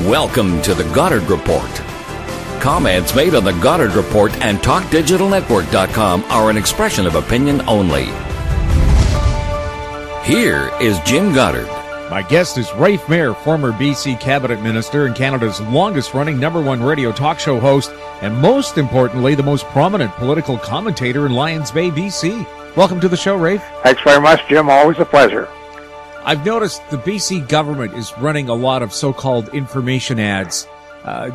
Welcome to the Goddard Report. Comments made on the Goddard Report and TalkDigitalNetwork.com are an expression of opinion only. Here is Jim Goddard. My guest is Rafe Mair, former BC cabinet minister and Canada's longest-running #1 radio talk show host, and most importantly, the most prominent political commentator in Lions Bay, BC. Welcome to the show, Rafe. Thanks very much, Jim. Always a pleasure. I've noticed the BC government is running a lot of so-called information ads,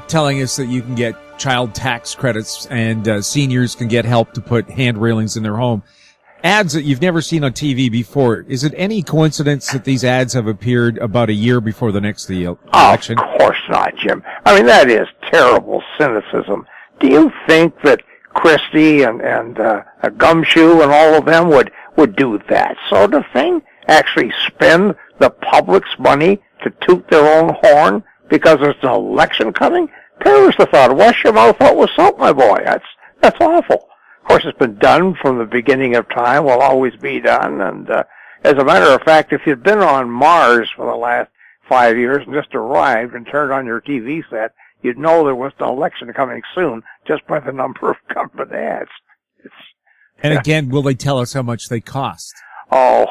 telling us that you can get child tax credits and seniors can get help to put hand railings in their home. Ads that you've never seen on TV before. Is it any coincidence that these ads have appeared about a year before the next election? Of course not, Jim. I mean, that is terrible cynicism. Do you think that Christie and Gumshoe and all of them would do that sort of thing? Actually spend the public's money to toot their own horn because there's an election coming? Perish the thought. Wash your mouth out with soap, my boy. That's awful. Of course, it's been done from the beginning of time, will always be done. And as a matter of fact, if you've been on Mars for the last 5 years and just arrived and turned on your TV set, you'd know there was an election coming soon just by the number of government ads. And again, will they tell us how much they cost? Oh,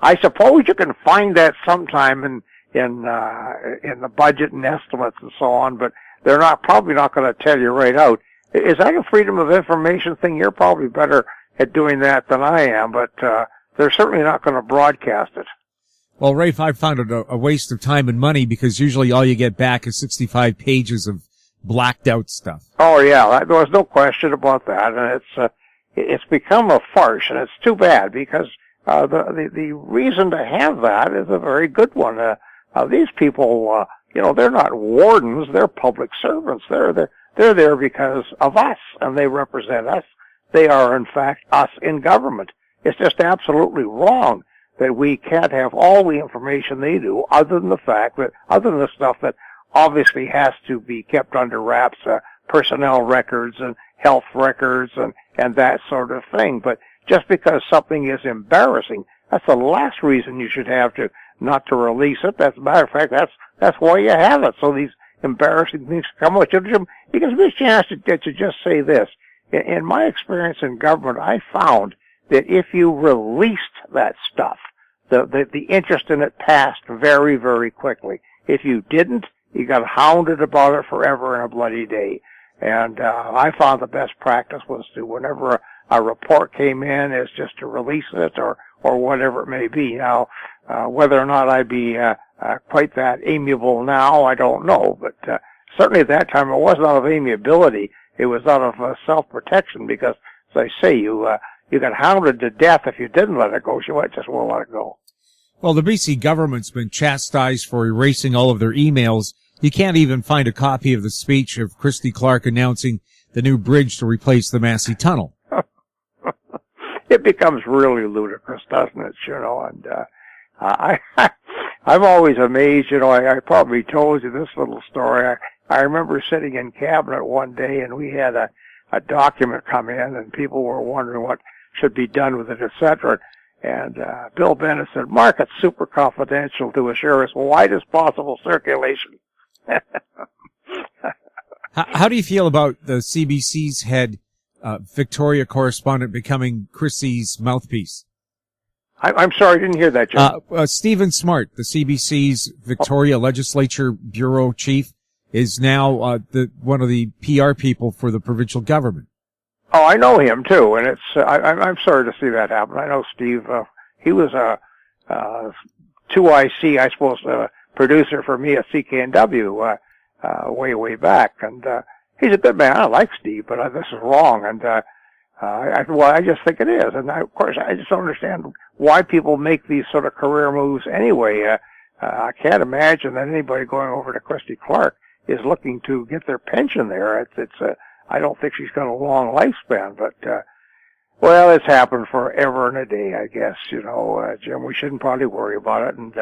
I suppose you can find that sometime in the budget and estimates and so on, but they're probably not going to tell you right out. Is that a freedom of information thing? You're probably better at doing that than I am, but they're certainly not going to broadcast it. Well, Rafe, I found it a waste of time and money because usually all you get back is 65 pages of blacked out stuff. Oh yeah, there was no question about that, and it's become a farce, and it's too bad because the reason to have that is a very good one. These people, they're not wardens; they're public servants. They're there because of us, and they represent us. They are, in fact, us in government. It's just absolutely wrong that we can't have all the information they do, other than the stuff that obviously has to be kept under wraps, personnel records and health records and that sort of thing. But just because something is embarrassing, that's the last reason you should have not to release it. As a matter of fact, that's why you have it, so these embarrassing things come out. You gives me a chance to just say this. In my experience in government, I found that if you released that stuff, the interest in it passed very, very quickly. If you didn't, you got hounded about it forever and a bloody day. And I found the best practice was to, whenever a report came in, is just to release it or whatever it may be. Now, whether or not I'd be quite that amiable now, I don't know. But certainly at that time, it wasn't out of amiability. It was out of self-protection because, as I say, you got hounded to death if you didn't let it go. So you just won't let it go. Well, the BC government's been chastised for erasing all of their emails. You can't even find a copy of the speech of Christy Clark announcing the new bridge to replace the Massey Tunnel. It becomes really ludicrous, doesn't it? And I'm always amazed. I probably told you this little story. I remember sitting in cabinet one day, and we had a document come in, and people were wondering what should be done with it, etc. And Bill Bennett said, "Mark it super confidential to assure us widest possible circulation." How do you feel about the CBC's head Victoria correspondent becoming Chrissy's mouthpiece? I'm sorry, I didn't hear that, Jim. Stephen Smart, the CBC's Victoria Legislature Bureau Chief, is now one of the PR people for the provincial government. Oh, I know him too, and I'm sorry to see that happen. I know Steve. He was a 2IC, I suppose, producer for me at CKNW way back, and he's a good man. I like Steve, but this is wrong, and I just think it is. And of course, I just don't understand why people make these sort of career moves anyway. I can't imagine that anybody going over to Christy Clark is looking to get their pension there. I don't think she's got a long lifespan, but well, it's happened forever and a day, I guess. Jim, we shouldn't probably worry about it. And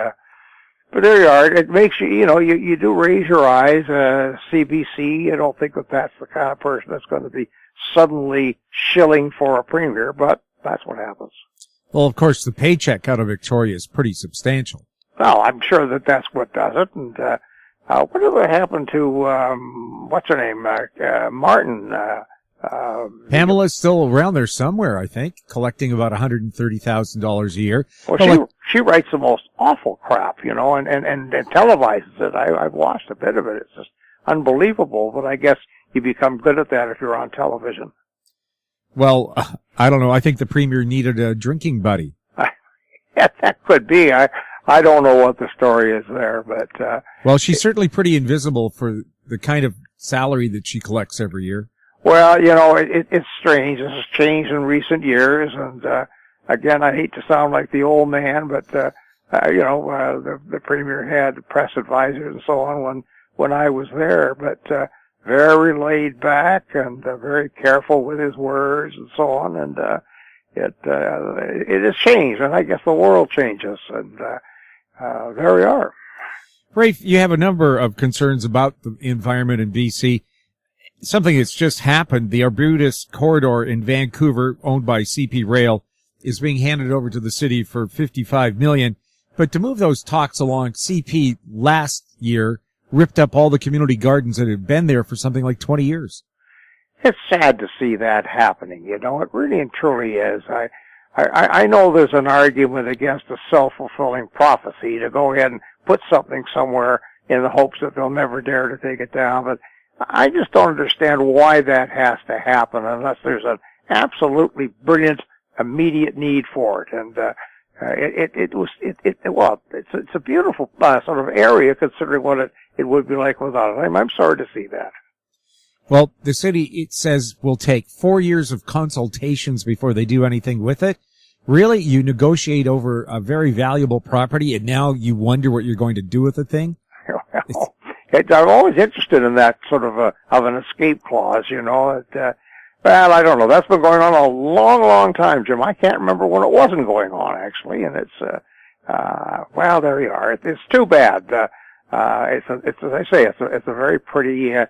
but there you are. It makes you, you do raise your eyes. CBC, I don't think that's the kind of person that's going to be suddenly shilling for a premier, but that's what happens. Well, of course, the paycheck out of Victoria is pretty substantial. Well, I'm sure that's what does it, and whatever happened to, what's her name, Martin? Pamela's still around there somewhere, I think, collecting about $130,000 a year. Well, she writes the most awful crap, you know, and televises it. I've watched a bit of it. It's just unbelievable, but I guess you become good at that if you're on television. Well, I don't know. I think the premier needed a drinking buddy. Yeah, that could be. I don't know what the story is there, but... well, she's certainly pretty invisible for the kind of salary that she collects every year. Well, you know, it's strange. This has changed in recent years, and again, I hate to sound like the old man, but you know, the premier had press advisors and so on when I was there, but very laid back and very careful with his words and so on, and it has changed, and I guess the world changes, and there we are. Rafe, you have a number of concerns about the environment in BC. Something that's just happened, the Arbutus Corridor in Vancouver, owned by CP Rail, is being handed over to the city for $55 million. But to move those talks along, CP last year ripped up all the community gardens that had been there for something like 20 years. It's sad to see that happening, you know. It really and truly is. I know there's an argument against a self-fulfilling prophecy to go ahead and put something somewhere in the hopes that they'll never dare to take it down, but I just don't understand why that has to happen unless there's an absolutely brilliant immediate need for it. And it's a beautiful sort of area considering what it would be like without it. I'm sorry to see that. Well, the city, it says, will take 4 years of consultations before they do anything with it. Really? You negotiate over a very valuable property and now you wonder what you're going to do with the thing? Well, I'm always interested in that sort of an escape clause, you know. Well, I don't know. That's been going on a long, long time, Jim. I can't remember when it wasn't going on, actually. And it's, well, there you are. It's too bad. It's as I say, it's a very pretty, I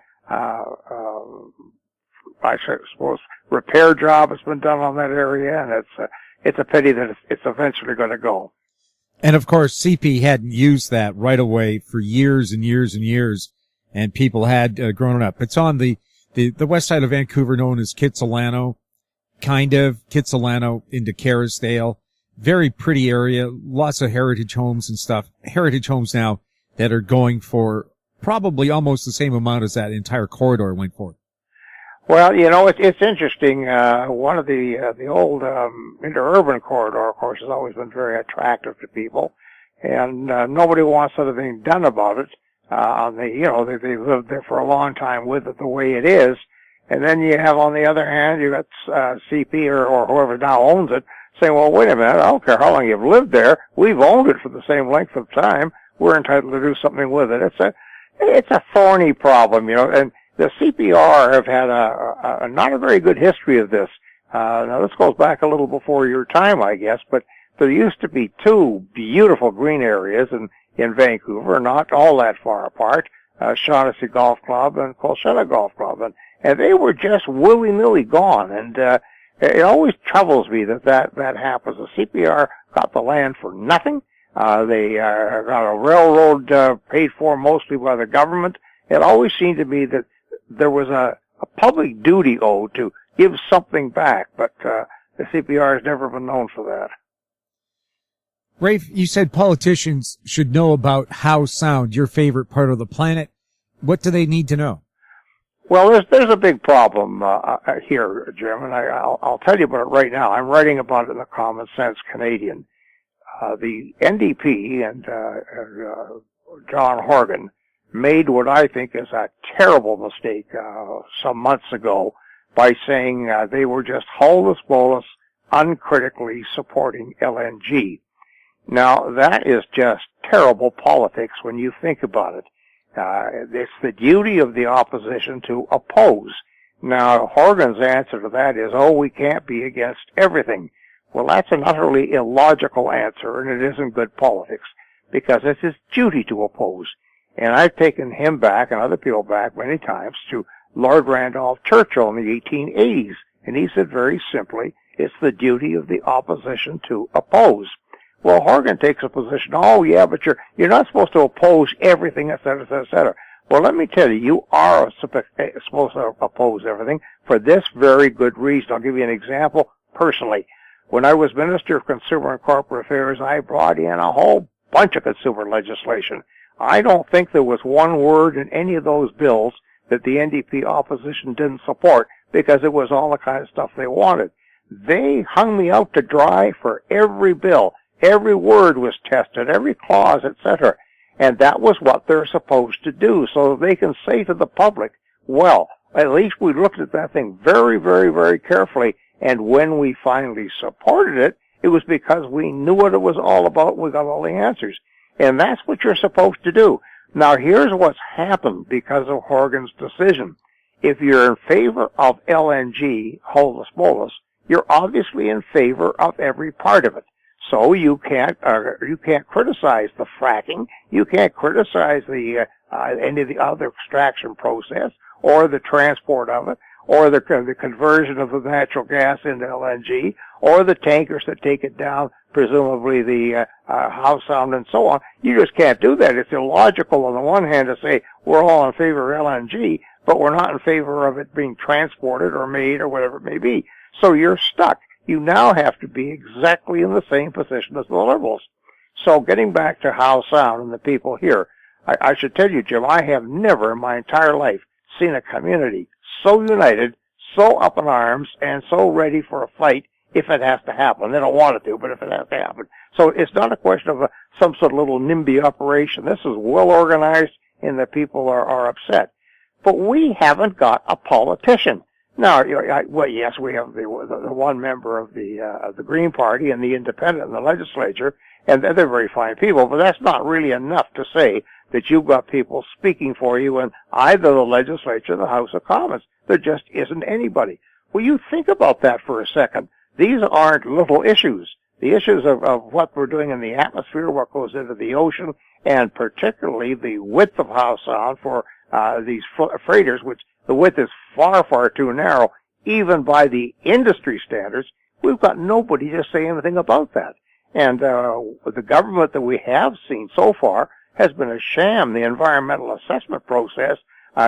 suppose, repair job has been done on that area, and it's a pity that it's eventually going to go. And of course, CP hadn't used that right away for years and years and years, and people had grown up. It's on the west side of Vancouver, known as Kitsilano, Kitsilano into Kerrisdale. Very pretty area, lots of heritage homes and stuff. Heritage homes now that are going for probably almost the same amount as that entire corridor went for. Well, you know, it's interesting. One of the old interurban corridor, of course, has always been very attractive to people, and nobody wants anything done about it. They lived there for a long time with it the way it is, and then you have, on the other hand, you got CP or whoever now owns it saying, "Well, wait a minute, I don't care how long you've lived there. We've owned it for the same length of time. We're entitled to do something with it." It's a thorny problem, you know, and the CPR have had a not a very good history of this. Now this goes back a little before your time, I guess, but there used to be two beautiful green areas in Vancouver, not all that far apart, Shaughnessy Golf Club and Colchetta Golf Club, and they were just willy-nilly gone, and it always troubles me that happens. The CPR got the land for nothing. They got a railroad paid for mostly by the government. It always seemed to me that there was a public duty owed to give something back, but the CPR has never been known for that. Rafe, you said politicians should know about how sound, your favorite part of the planet. What do they need to know? Well, there's a big problem here, Jim, and I'll tell you about it right now. I'm writing about it in the Common Sense Canadian. The NDP and John Horgan made what I think is a terrible mistake some months ago by saying they were just holus bolus, uncritically supporting LNG. Now, that is just terrible politics when you think about it. It's the duty of the opposition to oppose. Now, Horgan's answer to that is, oh, we can't be against everything. Well, that's an utterly illogical answer, and it isn't good politics, because it's his duty to oppose. And I've taken him back and other people back many times to Lord Randolph Churchill in the 1880s, and he said very simply, it's the duty of the opposition to oppose. Well, Horgan takes a position, oh yeah, but you're not supposed to oppose everything, et cetera, et cetera, et cetera. Well, let me tell you, you are supposed to oppose everything for this very good reason. I'll give you an example personally. When I was Minister of Consumer and Corporate Affairs, I brought in a whole bunch of consumer legislation. I don't think there was one word in any of those bills that the NDP opposition didn't support, because it was all the kind of stuff they wanted. They hung me out to dry for every bill. Every word was tested, every clause, etc. And that was what they're supposed to do, so they can say to the public, well, at least we looked at that thing very, very, very carefully, and when we finally supported it, it was because we knew what it was all about, and we got all the answers. And that's what you're supposed to do. Now, here's what's happened because of Horgan's decision. If you're in favor of LNG, holus bolus, you're obviously in favor of every part of it. So you can't criticize the fracking, you can't criticize the any of the other extraction process, or the transport of it, or the conversion of the natural gas into LNG, or the tankers that take it down, presumably the Howe Sound and so on. You just can't do that. It's illogical on the one hand to say we're all in favor of LNG, but we're not in favor of it being transported or made or whatever it may be. So you're stuck. You now have to be exactly in the same position as the Liberals. So getting back to Howe Sound and the people here, I should tell you, Jim, I have never in my entire life seen a community so united, so up in arms, and so ready for a fight if it has to happen. They don't want it to, but if it has to happen. So it's not a question of some sort of little NIMBY operation. This is well organized, and the people are upset. But we haven't got a politician. Now, well, yes, we have the one member of the Green Party and the Independent in the legislature, and they're very fine people, but that's not really enough to say that you've got people speaking for you in either the legislature or the House of Commons. There just isn't anybody. Well, you think about that for a second. These aren't little issues. The issues of what we're doing in the atmosphere, what goes into the ocean, and particularly the width of Howe Sound for these freighters, which the width is far, far too narrow, even by the industry standards. We've got nobody to say anything about that. And the government that we have seen so far has been a sham. The environmental assessment process,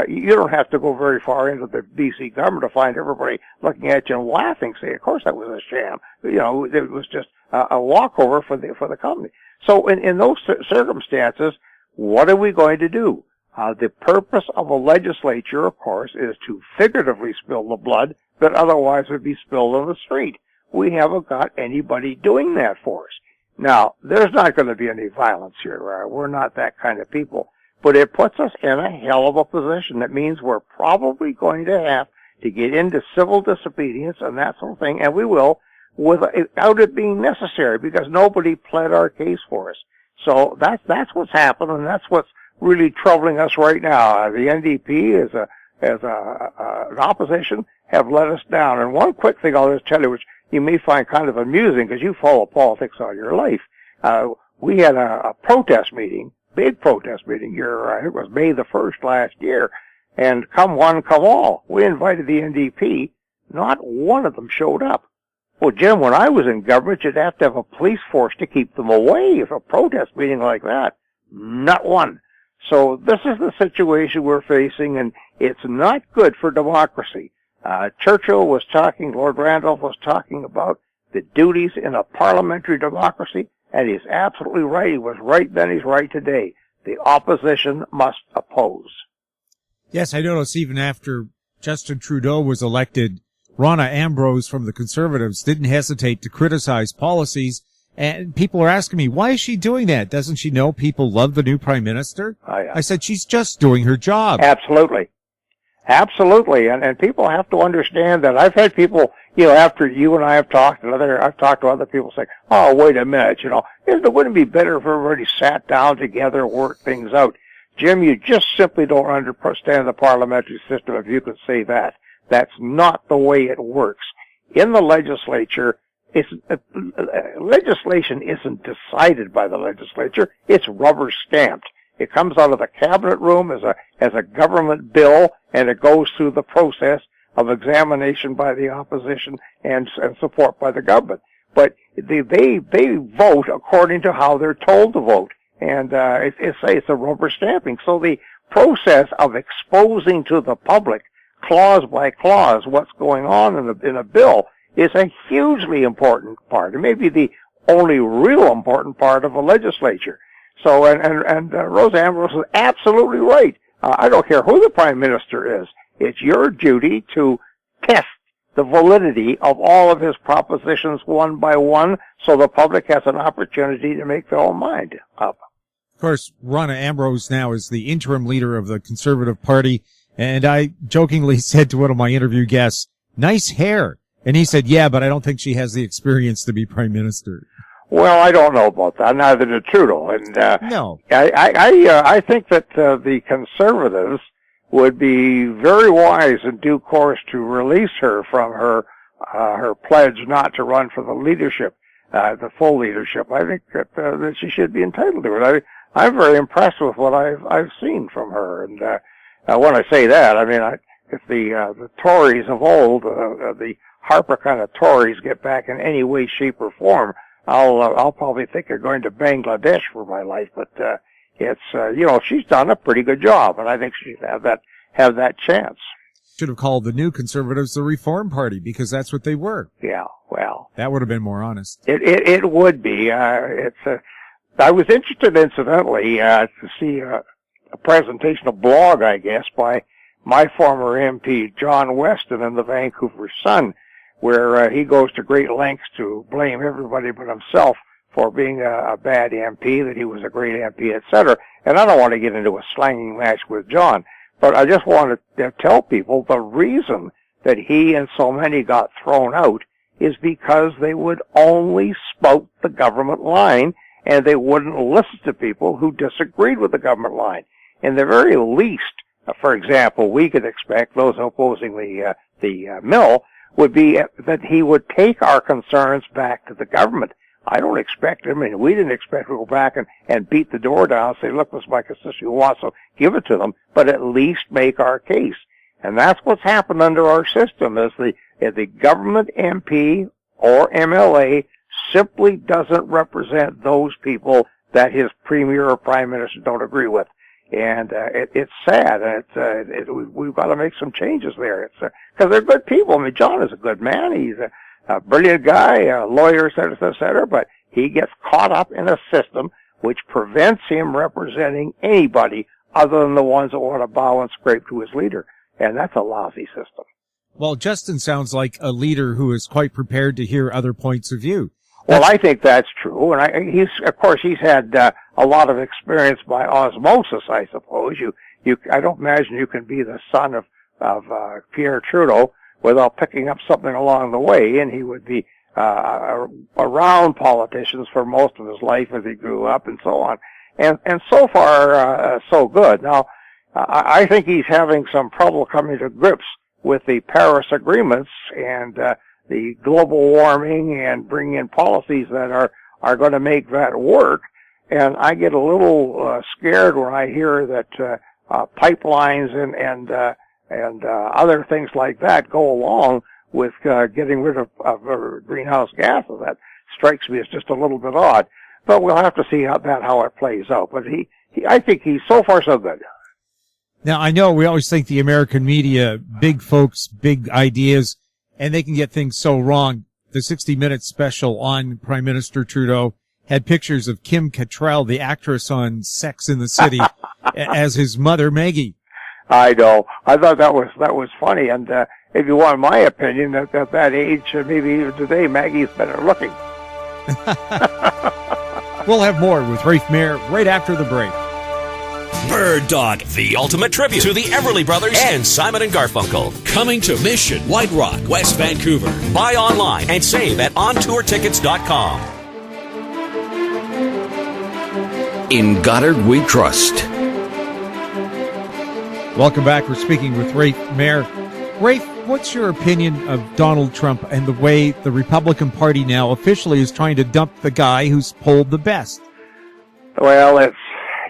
you don't have to go very far into the BC government to find everybody looking at you and laughing, saying, of course that was a sham. You know, it was just a walkover for the company. So in those circumstances, what are we going to do? The purpose of a legislature, of course, is to figuratively spill the blood that otherwise would be spilled on the street. We haven't got anybody doing that for us. Now, there's not going to be any violence here. We're not that kind of people. But it puts us in a hell of a position. That means we're probably going to have to get into civil disobedience and that sort of thing, and we will, without it being necessary, because nobody pled our case for us. So that's what's happened, and that's what's really troubling us right now. The NDP as an opposition have let us down. And one quick thing I'll just tell you, which you may find kind of amusing because you follow politics all your life. We had a protest meeting, big protest meeting here, it was May the 1st last year, and come one, come all. We invited the NDP. Not one of them showed up. Well, Jim, when I was in government, you'd have to have a police force to keep them away for a protest meeting like that. Not one. So this is the situation we're facing, and it's not good for democracy. Churchill was talking, Lord Randolph was talking about the duties in a parliamentary democracy, and he's absolutely right. He was right then, he's right today. The opposition must oppose. Yes, I noticed even after Justin Trudeau was elected, Rona Ambrose from the Conservatives didn't hesitate to criticize policies. And people are asking me, why is she doing that? Doesn't she know people love the new Prime Minister? I said, she's just doing her job. Absolutely. Absolutely. And people have to understand that. I've had people, after you and I have talked, I've talked to other people saying, oh, wait a minute, it wouldn't be better if everybody sat down together and worked things out. Jim, you just simply don't understand the parliamentary system if you could say that. That's not the way it works. In the legislature, legislation isn't decided by the legislature. It's rubber stamped. It comes out of the cabinet room as a government bill, and it goes through the process of examination by the opposition and support by the government. but they vote according to how they're told to vote. And it's a rubber stamping. So the process of exposing to the public, clause by clause, what's going on in a bill is a hugely important part. It may be the only real important part of a legislature. So, and Rosa Ambrose is absolutely right. I don't care who the Prime Minister is. It's your duty to test the validity of all of his propositions one by one, so the public has an opportunity to make their own mind up. Of course, Rona Ambrose now is the interim leader of the Conservative Party, and I jokingly said to one of my interview guests, "Nice hair." And he said, "Yeah, but I don't think she has the experience to be Prime Minister." Well, I don't know about that. Neither did Trudeau. And no, I think that the Conservatives would be very wise in due course to release her from her pledge not to run for the leadership, the full leadership. I think that she should be entitled to it. I'm very impressed with what I've seen from her. And when I say that, I mean if the Tories of old, the Harper kind of Tories, get back in any way, shape, or form, I'll probably think of going to Bangladesh for my life. But it's she's done a pretty good job, and I think she'd have that chance. Should have called the New Conservatives the Reform Party, because that's what they were. Yeah, well, that would have been more honest. It would be. I was interested, incidentally, to see a presentational blog, I guess, by my former MP, John Weston, in the Vancouver Sun, where he goes to great lengths to blame everybody but himself for being a bad MP, that he was a great MP, etc. And I don't want to get into a slanging match with John, but I just want to tell people the reason that he and so many got thrown out is because they would only spout the government line, and they wouldn't listen to people who disagreed with the government line. In the very least, for example, we could expect those opposing the mill would be that he would take our concerns back to the government. I don't expect him, and we didn't expect him to go back and beat the door down and say, "Look, this is my constituency wants, so give it to them," but at least make our case. And that's what's happened under our system, is the government MP or MLA simply doesn't represent those people that his premier or prime minister don't agree with. And it's sad, and we've got to make some changes there. It's because they're good people. I mean, John is a good man. He's a brilliant guy, a lawyer, et cetera, but he gets caught up in a system which prevents him representing anybody other than the ones that want to bow and scrape to his leader. And that's a lousy system. Well, Justin sounds like a leader who is quite prepared to hear other points of view. Well, I think that's true, and he's had a lot of experience by osmosis, I suppose. I don't imagine you can be the son of Pierre Trudeau without picking up something along the way, and he would be around politicians for most of his life as he grew up, and so on. And so far, so good. Now, I think he's having some trouble coming to grips with the Paris agreements and the global warming and bringing in policies that are going to make that work. And I get a little scared when I hear that pipelines and other things like that go along with getting rid of greenhouse gases. That strikes me as just a little bit odd. But we'll have to see how it plays out. But I think he's so far so good. Now, I know we always think the American media, big folks, big ideas, and they can get things so wrong. The 60 Minutes special on Prime Minister Trudeau had pictures of Kim Cattrall, the actress on Sex and the City, as his mother, Maggie. I know. I thought that was funny. And if you want my opinion, at that age, maybe even today, Maggie's better looking. We'll have more with Rafe Mair right after the break. Bird Dog, the ultimate tribute to the Everly Brothers and Simon & Garfunkel. Coming to Mission, White Rock, West Vancouver. Buy online and save at ontourtickets.com. In Goddard we trust. Welcome back. We're speaking with Rafe Mair. Rafe, what's your opinion of Donald Trump and the way the Republican Party now officially is trying to dump the guy who's polled the best? Well, it's,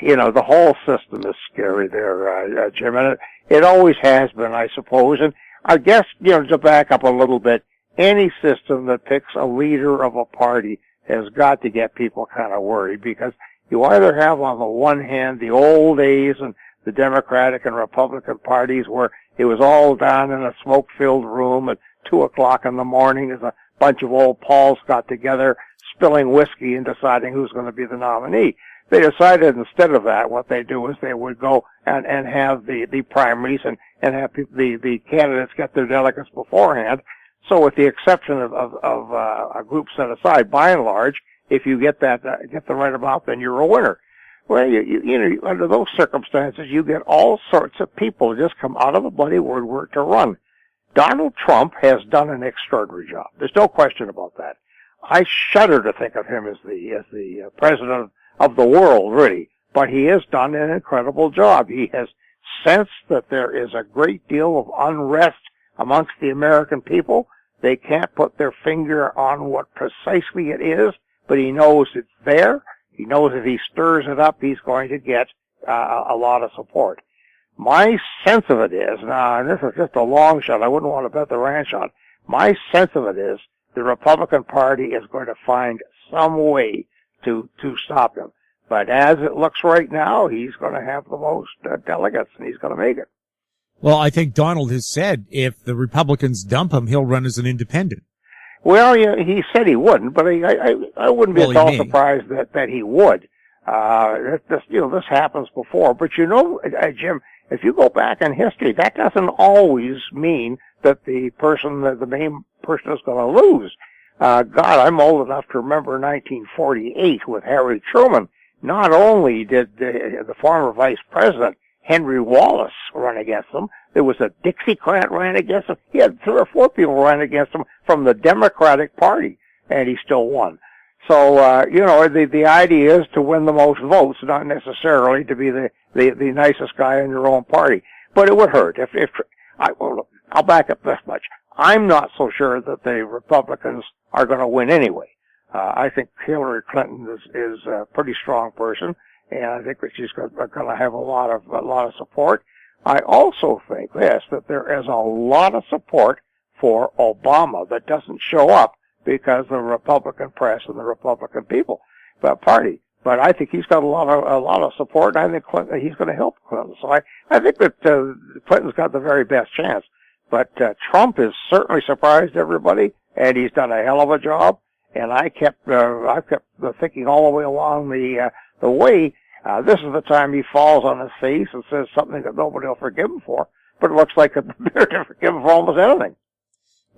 the whole system is scary there, Jim, and it always has been, I suppose. And I guess, to back up a little bit, any system that picks a leader of a party has got to get people kind of worried, because you either have on the one hand the old days and the Democratic and Republican parties where it was all done in a smoke-filled room at 2 o'clock in the morning as a bunch of old Pauls got together spilling whiskey and deciding who's going to be the nominee. They decided instead of that, what they do is they would go and have the primaries and have the candidates get their delegates beforehand. So with the exception of a group set aside, by and large, if you get the right amount, then you're a winner. Well, you know, under those circumstances, you get all sorts of people just come out of the bloody woodwork to run. Donald Trump has done an extraordinary job. There's no question about that. I shudder to think of him as the president of the world, really. But he has done an incredible job. He has sensed that there is a great deal of unrest amongst the American people. They can't put their finger on what precisely it is, but he knows it's there. He knows if he stirs it up, he's going to get a lot of support. My sense of it is, now, and this is just a long shot, I wouldn't want to bet the ranch on, my sense of it is the Republican Party is going to find some way to stop him. But as it looks right now, he's going to have the most delegates, and he's going to make it. Well, I think Donald has said if the Republicans dump him, he'll run as an independent. Well, yeah, he said he wouldn't, but I wouldn't be at all surprised that he would. This happens before. But you know, Jim, if you go back in history, that doesn't always mean that the main person is going to lose. God, I'm old enough to remember 1948 with Harry Truman. Not only did the former vice president, Henry Wallace, run against him, there was a Dixiecrat ran against him. He had 3 or 4 people run against him from the Democratic Party, and he still won. So, the idea is to win the most votes, not necessarily to be the nicest guy in your own party. But it would hurt. I'll back up this much. I'm not so sure that the Republicans are going to win anyway. I think Hillary Clinton is a pretty strong person, and I think that she's going to have a lot of support. I also think that there is a lot of support for Obama that doesn't show up because of the Republican press and the Republican party. But I think he's got a lot of support, and I think he's going to help Clinton. So I think that Clinton's got the very best chance. But Trump has certainly surprised everybody, and he's done a hell of a job. And I kept thinking all the way along the way. This is the time he falls on his face and says something that nobody will forgive him for. But it looks like they're to forgive him for almost anything.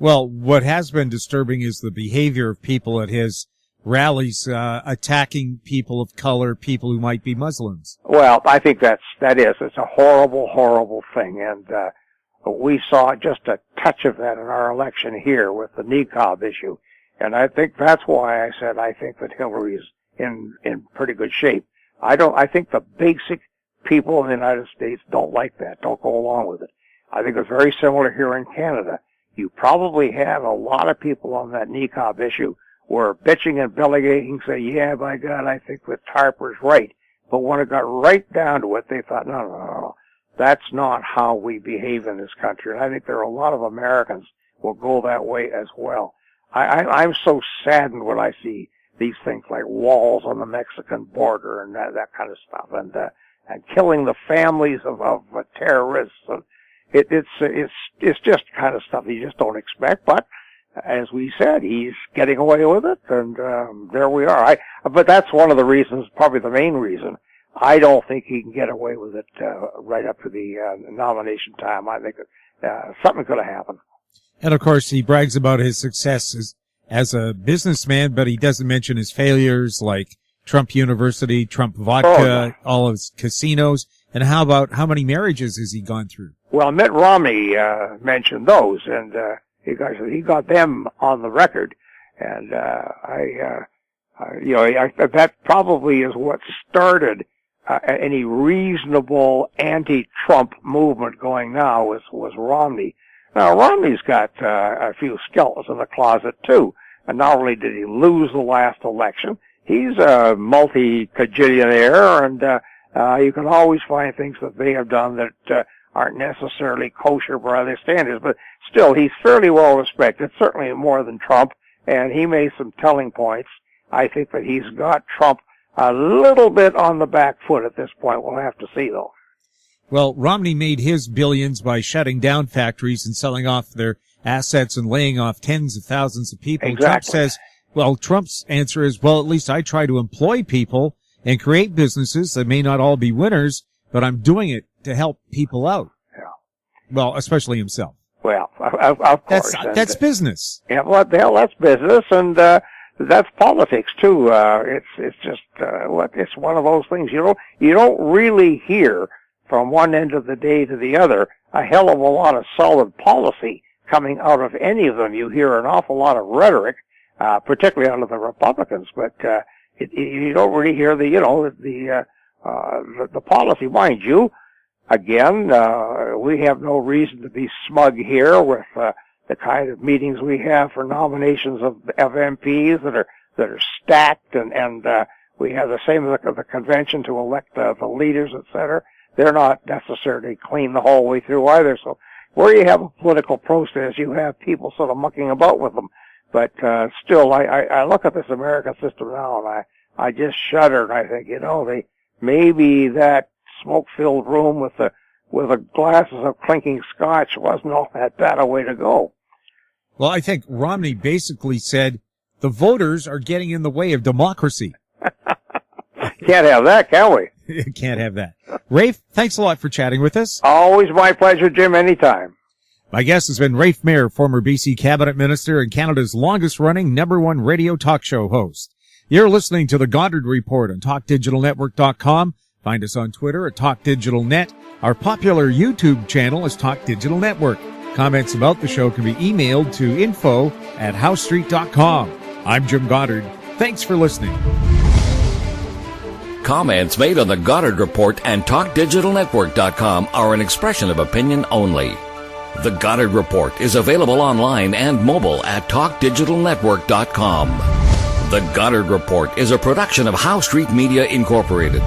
Well, what has been disturbing is the behavior of people at his rallies, attacking people of color, people who might be Muslims. Well, I think it's a horrible, horrible thing. And we saw just a touch of that in our election here with the niqab issue. And I think that's why I said I think that Hillary's in pretty good shape. I think the basic people in the United States don't like that, don't go along with it. I think it's very similar here in Canada. You probably have a lot of people on that niqab issue who are bitching and bellyaching, say, yeah, by God, I think that Harper's right. But when it got right down to it, they thought, no. That's not how we behave in this country. And I think there are a lot of Americans who will go that way as well. I'm so saddened when I see these things like walls on the Mexican border and that kind of stuff, and killing the families of terrorists. And it's just kind of stuff you just don't expect. But as we said, he's getting away with it, and there we are. But that's one of the reasons, probably the main reason. I don't think he can get away with it right up to the nomination time. I think something's going to happen. And of course, he brags about his success as a businessman, but he doesn't mention his failures like Trump University, Trump Vodka, all of his casinos. And how about how many marriages has he gone through? Well, Mitt Romney mentioned those, and he got them on the record. And that probably is what started any reasonable anti-Trump movement going now was Romney. Now, Romney's got a few skeletons in the closet, too. And not only did he lose the last election, he's a multi-cajillionaire, and you can always find things that they have done that aren't necessarily kosher by their standards. But still, he's fairly well respected, certainly more than Trump, and he made some telling points. I think that he's got Trump a little bit on the back foot at this point. We'll have to see, though. Well, Romney made his billions by shutting down factories and selling off their assets and laying off tens of thousands of people. Exactly. Trump says, well, Trump's answer is, well, at least I try to employ people and create businesses that may not all be winners, but I'm doing it to help people out. Yeah. Well, especially himself. Well, of course. That's business. Yeah, what the hell, that's business, and that's politics too. It's just it's one of those things. You don't really hear from one end of the day to the other a hell of a lot of solid policy coming out of any of them. You hear an awful lot of rhetoric, particularly out of the Republicans, but you don't really hear the policy. Mind you, again, we have no reason to be smug here with the kind of meetings we have for nominations of MPs that are stacked, and we have the same as the convention to elect the leaders, etc. They're not necessarily clean the whole way through either. So where you have a political process, you have people sort of mucking about with them. But still, I look at this American system now, and I just shudder, and I think, maybe that smoke-filled room with the glasses of clinking scotch wasn't all that bad a way to go. Well, I think Romney basically said the voters are getting in the way of democracy. Can't have that, can we? Can't have that. Rafe, thanks a lot for chatting with us. Always my pleasure, Jim, anytime. My guest has been Rafe Mair, former BC cabinet minister and Canada's longest-running #1 radio talk show host. You're listening to The Goddard Report on TalkDigitalNetwork.com. Find us on Twitter at TalkDigitalNet. Our popular YouTube channel is Talk Digital Network. Comments about the show can be emailed to info@HowStreet.com. I'm Jim Goddard. Thanks for listening. Comments made on The Goddard Report and TalkDigitalNetwork.com are an expression of opinion only. The Goddard Report is available online and mobile at TalkDigitalNetwork.com. The Goddard Report is a production of How Street Media Incorporated.